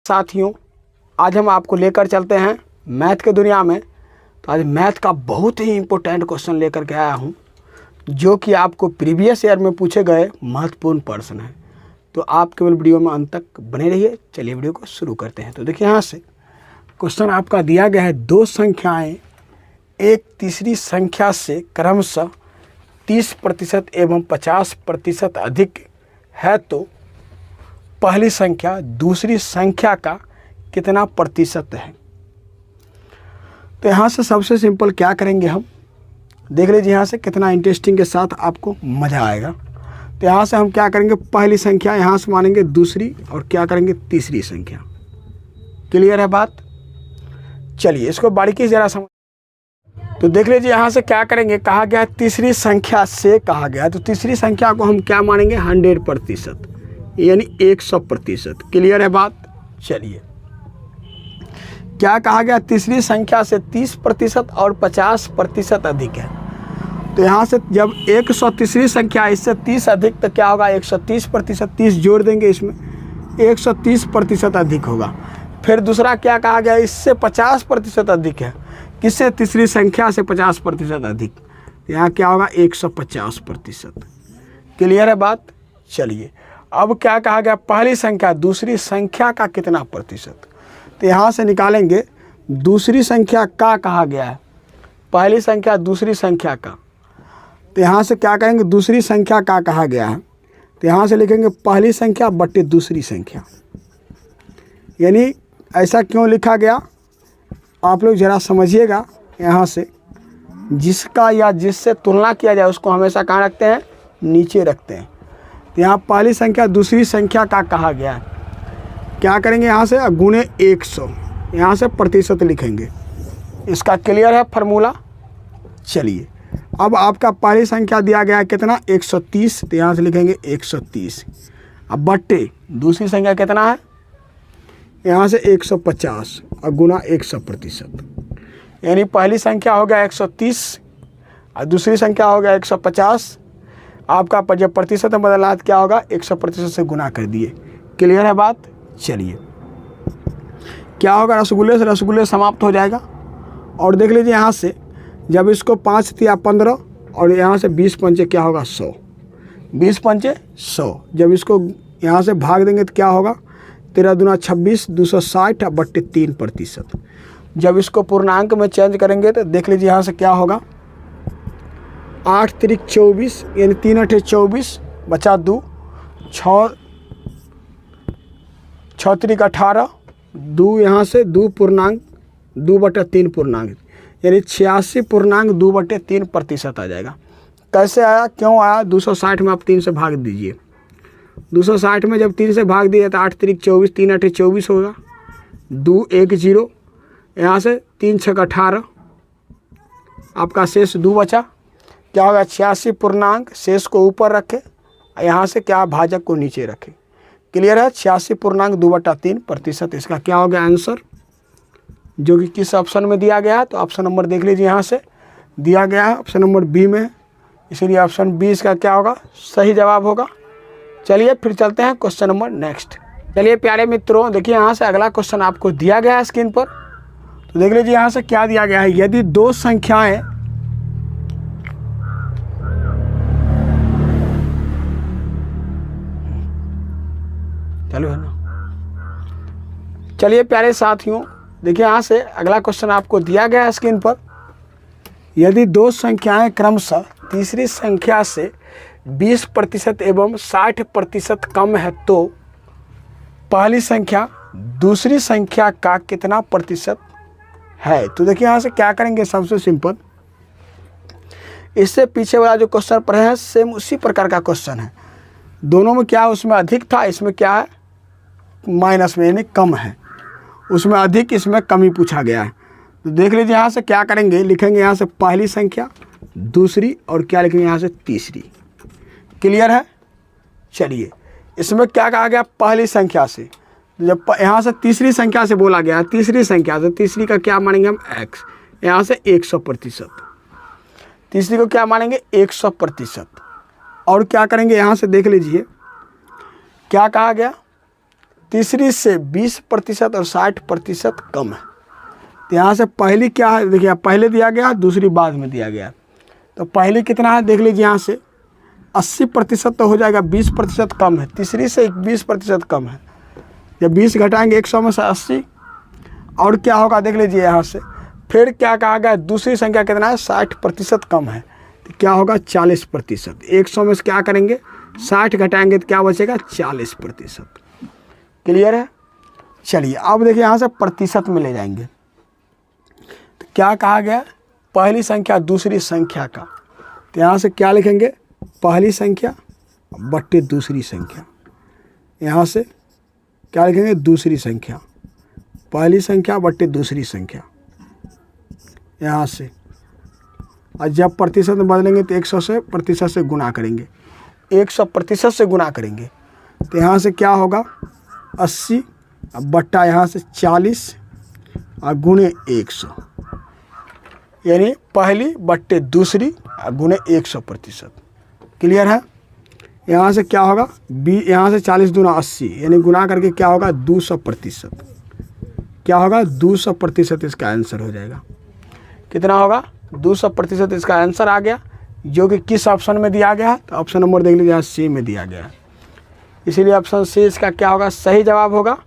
साथियों, आज हम आपको लेकर चलते हैं मैथ के दुनिया में। तो आज मैथ का बहुत ही इम्पोर्टेंट क्वेश्चन लेकर के आया हूँ, जो कि आपको प्रीवियस ईयर में पूछे गए महत्वपूर्ण प्रश्न हैं। तो आप केवल वीडियो में अंत तक बने रहिए। चलिए वीडियो को शुरू करते हैं। तो देखिए, यहाँ से क्वेश्चन आपका दिया गया है, दो संख्याएँ एक तीसरी संख्या से क्रमशः 30% एवं 50% अधिक है, तो पहली संख्या दूसरी संख्या का कितना प्रतिशत है। तो यहाँ से सबसे सिंपल क्या करेंगे, हम देख लीजिए यहाँ से कितना इंटरेस्टिंग के साथ आपको मज़ा आएगा। तो यहाँ से हम क्या करेंगे, पहली संख्या यहाँ से मानेंगे दूसरी और क्या करेंगे तीसरी संख्या। क्लियर है बात? चलिए इसको बारीकी से ज़रा समझ। तो देख लीजिए यहाँ से क्या करेंगे, कहा गया तीसरी संख्या से कहा गया, तो तीसरी संख्या को हम क्या मानेंगे 100%, यानी 100%। क्लियर है बात? चलिए क्या कहा गया, तीसरी संख्या से 30% और 50% अधिक है। तो यहाँ से जब 100 तीसरी संख्या इससे 30 अधिक, तो क्या होगा 130%, 30 जोड़ देंगे इसमें 130% अधिक होगा। फिर दूसरा क्या कहा गया, इससे 50% अधिक है। किससे? तीसरी संख्या से 50% अधिक। यहाँ क्या होगा 150%। क्लियर है बात? चलिए अब क्या कहा गया, पहली संख्या दूसरी संख्या का कितना प्रतिशत। तो यहाँ से निकालेंगे दूसरी संख्या का कहा गया है, पहली संख्या दूसरी संख्या का। तो यहाँ से क्या करेंगे, दूसरी संख्या का कहा गया है, तो यहाँ से लिखेंगे पहली संख्या बटे दूसरी संख्या। यानी ऐसा क्यों लिखा गया, आप लोग ज़रा समझिएगा। यहाँ से जिसका या जिससे तुलना किया जाए उसको हमेशा कहाँ रखते हैं, नीचे रखते हैं। तो यहाँ पहली संख्या दूसरी संख्या का कहा गया है, क्या करेंगे यहाँ से गुणे 100, यहाँ से प्रतिशत लिखेंगे। इसका क्लियर है फार्मूला? चलिए अब आपका पहली संख्या दिया गया है कितना 130, तो यहाँ से लिखेंगे 130। अब बट्टे दूसरी संख्या कितना है, यहाँ से 150 और गुना 100%। यानी पहली संख्या हो गया 130 और दूसरी संख्या हो गया 150। आपका जब प्रतिशत में बदला तो क्या होगा 100% से गुना कर दिए। क्लियर है बात? चलिए क्या होगा, रसगुल्ले से रसगुल्ले समाप्त हो जाएगा। और देख लीजिए यहाँ से जब इसको 5 दिया 15 और यहाँ से 20 पंचे क्या होगा 100, 20 पंचे 100। जब इसको यहाँ से भाग देंगे तो क्या होगा 13 दूना 26, 260 बट्टे 3%। जब इसको पूर्णांक में चेंज करेंगे तो देख लीजिए यहाँ से क्या होगा 8 तिरिक 24, यानी 3 8 24 बचा 2, 6 तिरिक 18, 2 यहाँ से 2 पूर्णांक 2/3 पूर्णांक, यानी 86.2/3% आ जाएगा। कैसे आया, क्यों आया, 260 में आप 3 से भाग दीजिए। 260 में जब 3 से भाग दिए तो 8 तिरिक 24, 3 8 24 होगा, 2 1 0, यहाँ से 3 6 18, आपका शेष 2 बचा। क्या होगा 86 पूर्णांक, शेष को ऊपर रखे, यहाँ से क्या भाजक को नीचे रखे। क्लियर है? 86.2/3%। इसका क्या हो गया आंसर, जो कि किस ऑप्शन में दिया गया है। तो ऑप्शन नंबर देख लीजिए, यहाँ से दिया गया है ऑप्शन नंबर बी में, इसीलिए ऑप्शन बी इसका क्या होगा, सही जवाब होगा। चलिए फिर चलते हैं क्वेश्चन नंबर नेक्स्ट। चलिए प्यारे मित्रों, देखिए यहाँ से अगला क्वेश्चन आपको दिया गया है स्क्रीन पर। तो देख लीजिए यहाँ से क्या दिया गया है, यदि दो संख्याएं चालू है ना। चलिए प्यारे साथियों, देखिए यहाँ से अगला क्वेश्चन आपको दिया गया है स्क्रीन पर। यदि दो संख्याएं क्रमशः तीसरी संख्या से 20% एवं 60% कम है, तो पहली संख्या दूसरी संख्या का कितना प्रतिशत है। तो देखिए यहाँ से क्या करेंगे, सबसे सिंपल, इससे पीछे वाला जो क्वेश्चन पढ़े हैं सेम उसी प्रकार का क्वेश्चन है। दोनों में क्या है, उसमें अधिक था, इसमें क्या है माइनस में, यानी कम है। उसमें अधिक, इसमें कमी पूछा गया है। तो देख लीजिए यहाँ से क्या करेंगे, लिखेंगे यहाँ से पहली संख्या दूसरी और क्या लिखेंगे यहाँ से तीसरी। क्लियर है? चलिए इसमें क्या कहा गया, पहली संख्या से, जब यहाँ से तीसरी संख्या से बोला गया है, तीसरी संख्या से तीसरी का क्या मानेंगे हम x, यहाँ से 100%। तीसरी को क्या मानेंगे 100%। और क्या करेंगे यहाँ से देख लीजिए क्या कहा गया, तीसरी से 20% और 60% कम है। तो यहाँ से पहली क्या है, देखिए पहले दिया गया, दूसरी बाद में दिया गया। तो पहली कितना है देख लीजिए, यहाँ से 80% तो हो जाएगा, 20% कम है। तीसरी से 20% कम है। जब 20 घटाएंगे 100 में से 80, और क्या होगा देख लीजिए यहाँ से। फिर क्या कहा गया, दूसरी संख्या कितना है, 60% कम है। तो क्या होगा, 40%। 100 में से क्या करेंगे, 60 घटाएंगे तो क्या बचेगा, 40%। क्लियर है। चलिए अब देखिए यहाँ से प्रतिशत में ले जाएंगे। तो क्या कहा गया, पहली संख्या दूसरी संख्या का। तो यहाँ से क्या लिखेंगे, पहली संख्या बट्टे दूसरी संख्या। यहाँ से क्या लिखेंगे, दूसरी संख्या, पहली संख्या बट्टे दूसरी संख्या। यहाँ से और जब प्रतिशत में बदलेंगे तो 100 से प्रतिशत से गुना करेंगे, 100% से गुना करेंगे। तो यहाँ से क्या होगा, 80 बट्टा यहाँ से 40 और गुणे 100, यानी पहली बट्टे दूसरी और गुणे 100%। क्लियर है। यहाँ से क्या होगा, यहाँ से 40 दूना 80, यानी गुना करके क्या होगा, 200%। क्या होगा, 200% इसका आंसर हो जाएगा। कितना होगा, 200% इसका आंसर आ गया, जो कि किस ऑप्शन में दिया गया है। तो ऑप्शन नंबर देख लीजिए, सी में दिया गया है। इसीलिए ऑप्शन सी इसका क्या होगा, सही जवाब होगा।